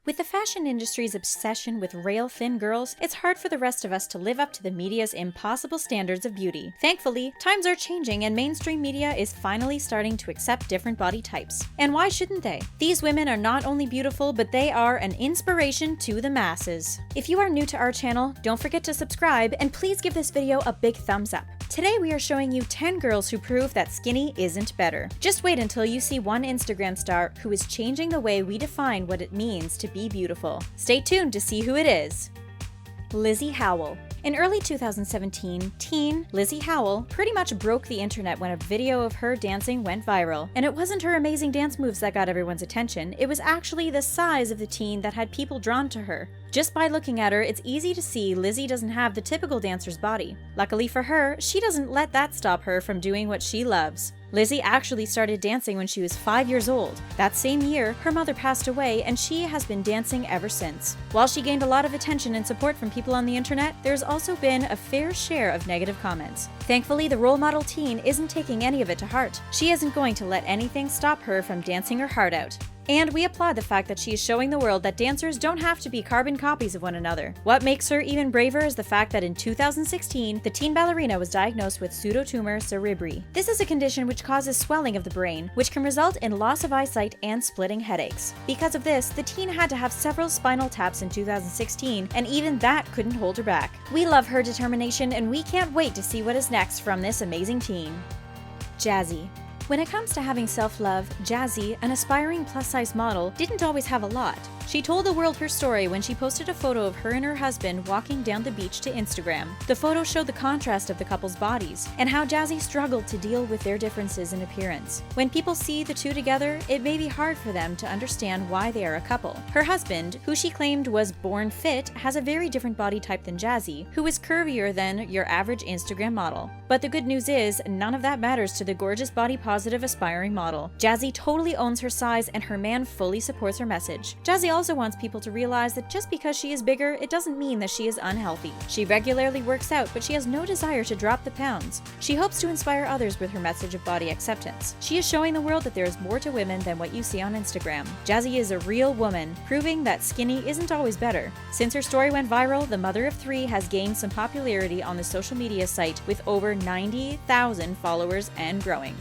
With the fashion industry's obsession with rail-thin girls, it's hard for the rest of us to live up to the media's impossible standards of beauty. Thankfully, times are changing and mainstream media is finally starting to accept different body types. And why shouldn't they? These women are not only beautiful, but they are an inspiration to the masses. If you are new to our channel, don't forget to subscribe and please give this video a big thumbs up. Today we are showing you 10 girls who prove that skinny isn't better. Just wait until you see one Instagram star who is changing the way we define what it means to be beautiful. Stay tuned to see who it is. Lizzy Howell. In early 2017, teen Lizzy Howell pretty much broke the internet when a video of her dancing went viral. And it wasn't her amazing dance moves that got everyone's attention, it was actually the size of the teen that had people drawn to her. Just by looking at her, it's easy to see Lizzy doesn't have the typical dancer's body. Luckily for her, she doesn't let that stop her from doing what she loves. Lizzy actually started dancing when she was 5 years old. That same year, her mother passed away and she has been dancing ever since. While she gained a lot of attention and support from people on the internet, there's also been a fair share of negative comments. Thankfully, the role model teen isn't taking any of it to heart. She isn't going to let anything stop her from dancing her heart out. And we applaud the fact that she is showing the world that dancers don't have to be carbon copies of one another. What makes her even braver is the fact that in 2016, the teen ballerina was diagnosed with pseudotumor cerebri. This is a condition which causes swelling of the brain, which can result in loss of eyesight and splitting headaches. Because of this, the teen had to have several spinal taps in 2016, and even that couldn't hold her back. We love her determination, and we can't wait to see what is next from this amazing teen. Jazzy. When it comes to having self-love, Jazzy, an aspiring plus-size model, didn't always have a lot. She told the world her story when she posted a photo of her and her husband walking down the beach to Instagram. The photo showed the contrast of the couple's bodies, and how Jazzy struggled to deal with their differences in appearance. When people see the two together, it may be hard for them to understand why they are a couple. Her husband, who she claimed was born fit, has a very different body type than Jazzy, who is curvier than your average Instagram model. But the good news is, none of that matters to the gorgeous body-positive aspiring model. Jazzy totally owns her size and her man fully supports her message. Jazzy also wants people to realize that just because she is bigger, it doesn't mean that she is unhealthy. She regularly works out, but she has no desire to drop the pounds. She hopes to inspire others with her message of body acceptance. She is showing the world that there is more to women than what you see on Instagram. Jazzy is a real woman, proving that skinny isn't always better. Since her story went viral, the mother of three has gained some popularity on the social media site with over 90,000 followers and growing.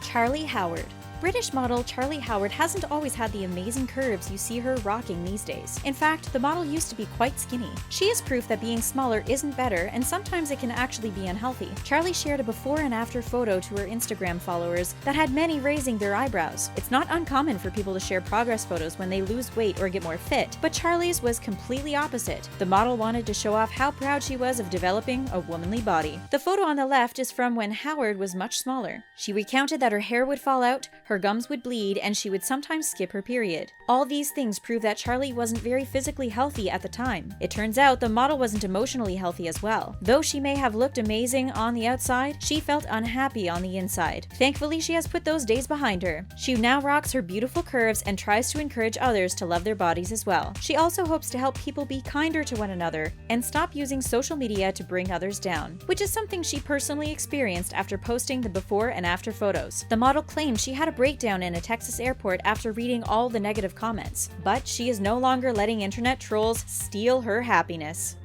Charli Howard. British model Charli Howard hasn't always had the amazing curves you see her rocking these days. In fact, the model used to be quite skinny. She is proof that being smaller isn't better, and sometimes it can actually be unhealthy. Charli shared a before and after photo to her Instagram followers that had many raising their eyebrows. It's not uncommon for people to share progress photos when they lose weight or get more fit, but Charli's was completely opposite. The model wanted to show off how proud she was of developing a womanly body. The photo on the left is from when Howard was much smaller. She recounted that her hair would fall out, her gums would bleed, and she would sometimes skip her period. All these things prove that Charli wasn't very physically healthy at the time. It turns out the model wasn't emotionally healthy as well. Though she may have looked amazing on the outside, she felt unhappy on the inside. Thankfully, she has put those days behind her. She now rocks her beautiful curves and tries to encourage others to love their bodies as well. She also hopes to help people be kinder to one another and stop using social media to bring others down, which is something she personally experienced after posting the before and after photos. The model claimed she had a breakdown in a Texas airport after reading all the negative comments, but she is no longer letting internet trolls steal her happiness.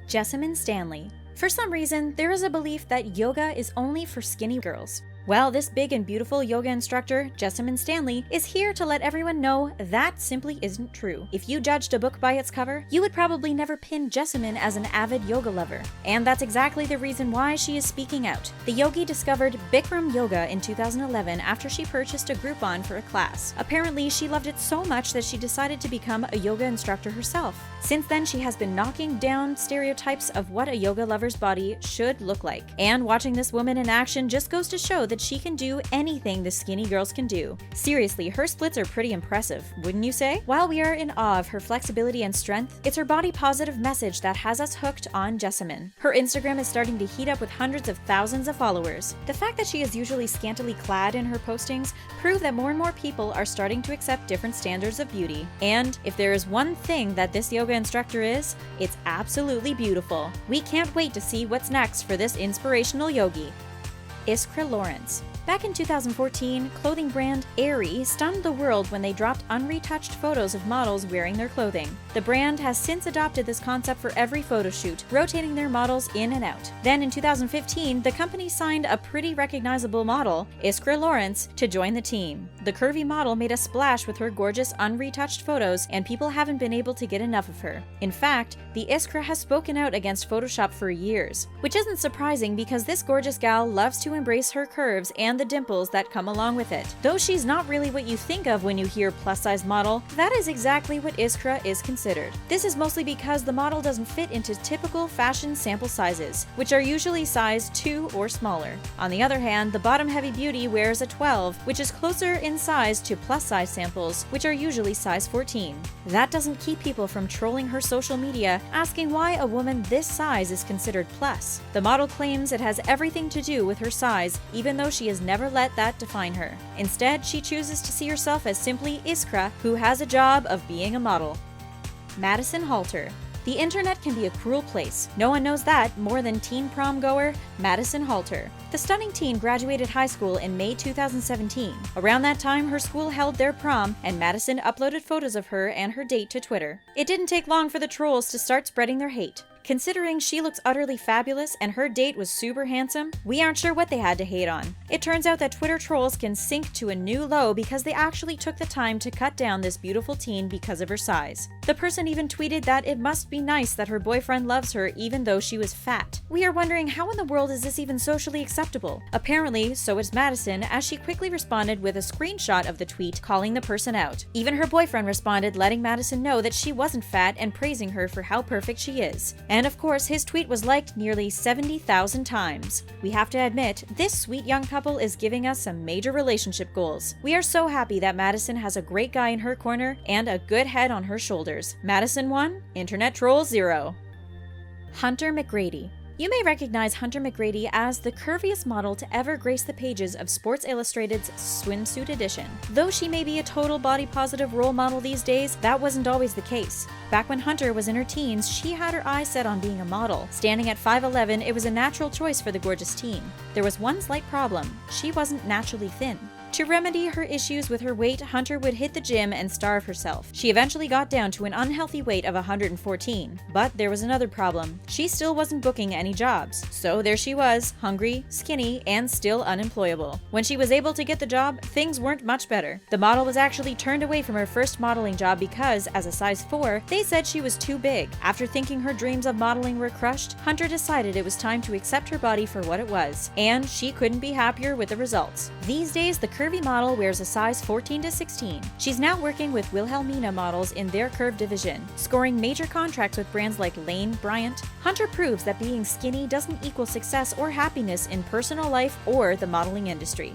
JESSAMYN STANLEY. For some reason, there is a belief that yoga is only for skinny girls. Well, this big and beautiful yoga instructor, JESSAMYN STANLEY, is here to let everyone know that simply isn't true. If you judged a book by its cover, you would probably never pin JESSAMYN as an avid yoga lover. And that's exactly the reason why she is speaking out. The yogi discovered Bikram yoga in 2011 after she purchased a Groupon for a class. Apparently, she loved it so much that she decided to become a yoga instructor herself. Since then, she has been knocking down stereotypes of what a yoga lover's body should look like. And watching this woman in action just goes to show that she can do anything the skinny girls can do. Seriously, her splits are pretty impressive, wouldn't you say? While we are in awe of her flexibility and strength, it's her body-positive message that has us hooked on JESSAMYN. Her Instagram is starting to heat up with hundreds of thousands of followers. The fact that she is usually scantily clad in her postings prove that more and more people are starting to accept different standards of beauty. And if there is one thing that this yoga instructor is, it's absolutely beautiful. We can't wait to see what's next for this inspirational yogi. Iskra Lawrence. Back in 2014, clothing brand Aerie stunned the world when they dropped unretouched photos of models wearing their clothing. The brand has since adopted this concept for every photo shoot, rotating their models in and out. Then in 2015, the company signed a pretty recognizable model, Iskra Lawrence, to join the team. The curvy model made a splash with her gorgeous unretouched photos, and people haven't been able to get enough of her. In fact, the Iskra has spoken out against Photoshop for years, which isn't surprising because this gorgeous gal loves to embrace her curves and the dimples that come along with it. Though she's not really what you think of when you hear plus-size model, that is exactly what Iskra is considered. This is mostly because the model doesn't fit into typical fashion sample sizes, which are usually size 2 or smaller. On the other hand, the bottom-heavy beauty wears a 12, which is closer in size to plus-size samples, which are usually size 14. That doesn't keep people from trolling her social media, asking why a woman this size is considered plus. The model claims it has everything to do with her size, even though she has never let that define her. Instead, she chooses to see herself as simply Iskra, who has a job of being a model. MADISON HAULTER. The internet can be a cruel place. No one knows that more than teen prom goer MADISON HAULTER. The stunning teen graduated high school in May 2017. Around that time, her school held their prom, and MADISON uploaded photos of her and her date to Twitter. It didn't take long for the trolls to start spreading their hate. Considering she looks utterly fabulous and her date was super handsome, we aren't sure what they had to hate on. It turns out that Twitter trolls can sink to a new low because they actually took the time to cut down this beautiful teen because of her size. The person even tweeted that it must be nice that her boyfriend loves her even though she was fat. We are wondering, how in the world is this even socially acceptable? Apparently, so is MADISON, as she quickly responded with a screenshot of the tweet calling the person out. Even her boyfriend responded, letting MADISON know that she wasn't fat and praising her for how perfect she is. And of course, his tweet was liked nearly 70,000 times. We have to admit, this sweet young couple is giving us some major relationship goals. We are so happy that MADISON has a great guy in her corner and a good head on her shoulders. MADISON 1, Internet Troll 0. Hunter McGrady. You may recognize Hunter McGrady as the curviest model to ever grace the pages of Sports Illustrated's swimsuit edition. Though she may be a total body-positive role model these days, that wasn't always the case. Back when Hunter was in her teens, she had her eyes set on being a model. Standing at 5'11", it was a natural choice for the gorgeous teen. There was one slight problem: she wasn't naturally thin. To remedy her issues with her weight, Hunter would hit the gym and starve herself. She eventually got down to an unhealthy weight of 114. But there was another problem. She still wasn't booking any jobs. So there she was, hungry, skinny, and still unemployable. When she was able to get the job, things weren't much better. The model was actually turned away from her first modeling job because, as a size 4, they said she was too big. After thinking her dreams of modeling were crushed, Hunter decided it was time to accept her body for what it was. And she couldn't be happier with the results. These days, the curvy model wears a size 14 to 16. She's now working with Wilhelmina models in their curve division, scoring major contracts with brands like Lane Bryant. Hunter proves that being skinny doesn't equal success or happiness in personal life or the modeling industry.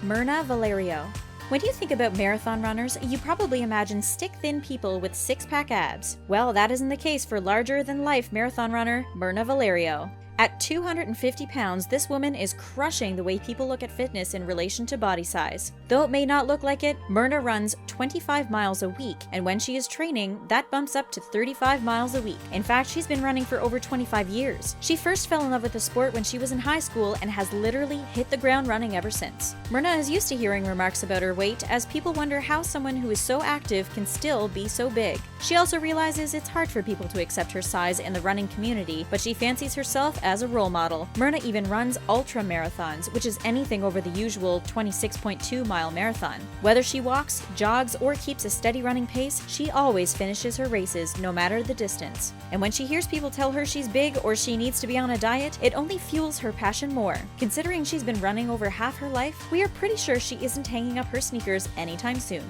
MIRNA VALERIO. When you think about marathon runners, you probably imagine stick-thin people with six-pack abs. Well, that isn't the case for larger-than-life marathon runner MIRNA VALERIO. At 250 pounds, this woman is crushing the way people look at fitness in relation to body size. Though it may not look like it, MIRNA runs 25 miles a week, and when she is training, that bumps up to 35 miles a week. In fact, she's been running for over 25 years. She first fell in love with the sport when she was in high school and has literally hit the ground running ever since. MIRNA is used to hearing remarks about her weight, as people wonder how someone who is so active can still be so big. She also realizes it's hard for people to accept her size in the running community, but she fancies herself as a role model. MIRNA even runs ultra marathons, which is anything over the usual 26.2-mile marathon. Whether she walks, jogs, or keeps a steady running pace, she always finishes her races, no matter the distance. And when she hears people tell her she's big or she needs to be on a diet, it only fuels her passion more. Considering she's been running over half her life, we are pretty sure she isn't hanging up her sneakers anytime soon.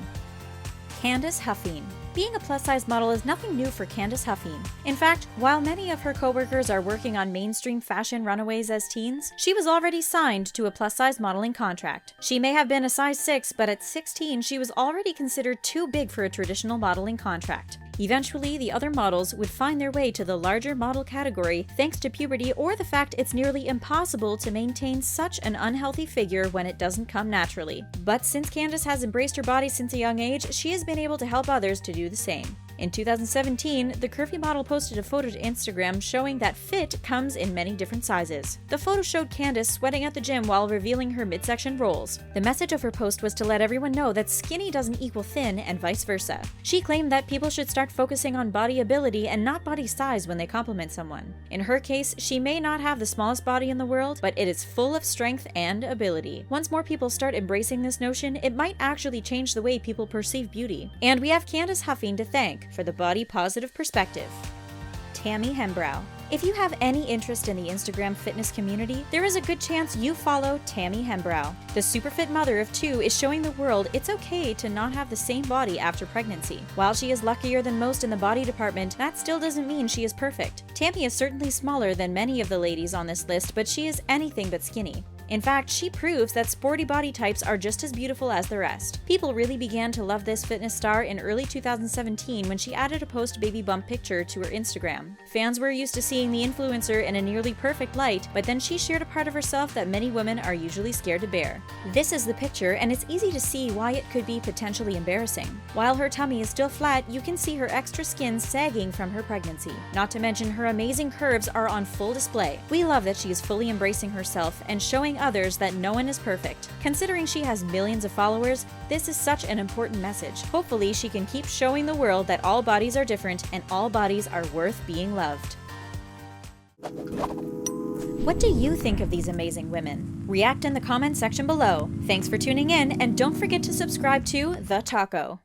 Candace Huffine. Being a plus-size model is nothing new for Candace Huffine. In fact, while many of her coworkers are working on mainstream fashion runaways as teens, she was already signed to a plus-size modeling contract. She may have been a size 6, but at 16 she was already considered too big for a traditional modeling contract. Eventually, the other models would find their way to the larger model category thanks to puberty or the fact it's nearly impossible to maintain such an unhealthy figure when it doesn't come naturally. But since Candace has embraced her body since a young age, she has been able to help others to do the same. In 2017, the curvy model posted a photo to Instagram showing that fit comes in many different sizes. The photo showed Candace sweating at the gym while revealing her midsection rolls. The message of her post was to let everyone know that skinny doesn't equal thin and vice versa. She claimed that people should start focusing on body ability and not body size when they compliment someone. In her case, she may not have the smallest body in the world, but it is full of strength and ability. Once more people start embracing this notion, it might actually change the way people perceive beauty. And we have Candace Huffing to thank for the body positive perspective. Tammy Hembrow. If you have any interest in the Instagram fitness community, there is a good chance you follow Tammy Hembrow. The superfit mother of two is showing the world it's okay to not have the same body after pregnancy. While she is luckier than most in the body department, that still doesn't mean she is perfect. Tammy is certainly smaller than many of the ladies on this list, but she is anything but skinny. In fact, she proves that sporty body types are just as beautiful as the rest. People really began to love this fitness star in early 2017 when she added a post-baby bump picture to her Instagram. Fans were used to seeing the influencer in a nearly perfect light, but then she shared a part of herself that many women are usually scared to bear. This is the picture, and it's easy to see why it could be potentially embarrassing. While her tummy is still flat, you can see her extra skin sagging from her pregnancy. Not to mention her amazing curves are on full display. We love that she is fully embracing herself and showing others that no one is perfect. Considering she has millions of followers, this is such an important message. Hopefully, she can keep showing the world that all bodies are different and all bodies are worth being loved. What do you think of these amazing women? React in the comment section below. Thanks for tuning in, and don't forget to subscribe to The Taco.